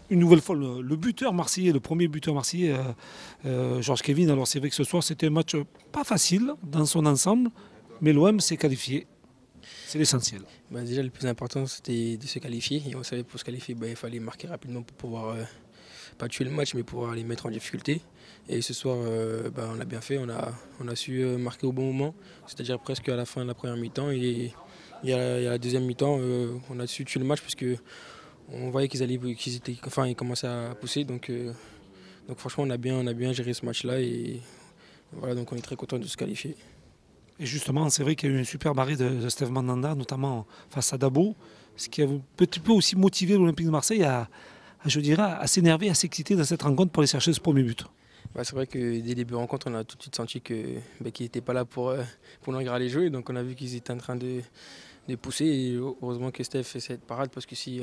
une nouvelle fois le buteur marseillais, le premier buteur marseillais, Georges Kevin. Alors c'est vrai que ce soir c'était un match pas facile dans son ensemble, mais l'OM s'est qualifié. C'est l'essentiel. Bah, déjà, le plus important, c'était de se qualifier. Et on savait pour se qualifier, bah, il fallait marquer rapidement pour pouvoir, pas tuer le match, mais pouvoir les mettre en difficulté. Et ce soir, bah, on a bien fait. On a su marquer au bon moment, c'est-à-dire presque à la fin de la première mi-temps. Et il y a la deuxième mi-temps, on a su tuer le match puisque on voyait ils commençaient à pousser. Donc franchement, on a bien géré ce match-là. Et voilà, donc on est très content de se qualifier. Et justement, c'est vrai qu'il y a eu une super barrée de Steve Mandanda, notamment face à Dabo, ce qui a un petit peu aussi motivé l'Olympique de Marseille je dirais, à s'énerver, à s'exciter dans cette rencontre pour aller chercher ce premier but. Bah, c'est vrai que dès le début de rencontre, on a tout de suite senti bah, qu'ils n'étaient pas là pour nous regarder jouer. Donc on a vu qu'ils étaient en train de pousser. Et heureusement que Steph fait cette parade parce que si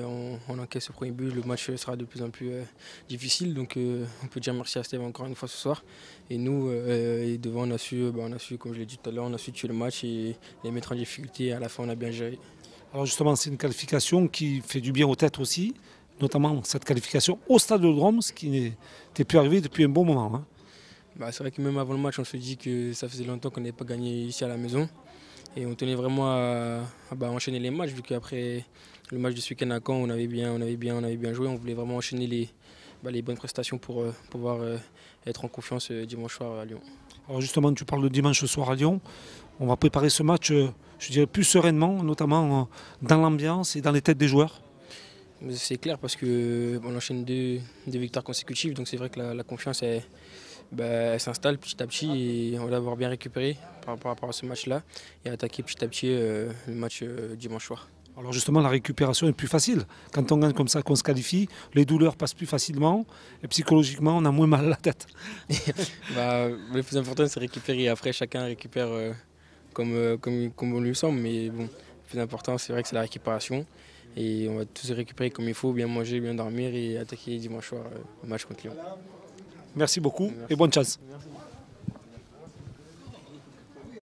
on encaisse ce premier but, le match sera de plus en plus difficile. Donc on peut dire merci à Steph encore une fois ce soir. Et nous, et devant, on a su, comme je l'ai dit tout à l'heure, on a su tuer le match et les mettre en difficulté. À la fin, on a bien géré. Alors justement, c'est une qualification qui fait du bien aux têtes aussi, notamment cette qualification au Stade de Drôme, ce qui n'était plus arrivé depuis un bon moment. Hein. Bah, c'est vrai que même avant le match, on se dit que ça faisait longtemps qu'on n'avait pas gagné ici à la maison. Et on tenait vraiment à enchaîner les matchs, vu qu'après le match de ce week-end à Caen, on avait bien joué. On voulait vraiment enchaîner les bonnes prestations pour pouvoir être en confiance dimanche soir à Lyon. Alors justement, tu parles de dimanche soir à Lyon. On va préparer ce match, je dirais, plus sereinement, notamment dans l'ambiance et dans les têtes des joueurs. C'est clair parce qu'on enchaîne deux victoires consécutives, donc c'est vrai que la confiance elle s'installe petit à petit et on va l'avoir bien récupéré par rapport à ce match-là et attaquer petit à petit le match dimanche soir. Alors justement, la récupération est plus facile. Quand on gagne comme ça, qu'on se qualifie, les douleurs passent plus facilement et psychologiquement, on a moins mal à la tête. Bah, le plus important, c'est récupérer. Après, chacun récupère comme on lui semble. Mais bon, le plus important, c'est vrai que c'est la récupération. Et on va tous récupérer comme il faut, bien manger, bien dormir et attaquer dimanche soir le match contre Lyon. Merci beaucoup Merci. et bonne chance. Merci.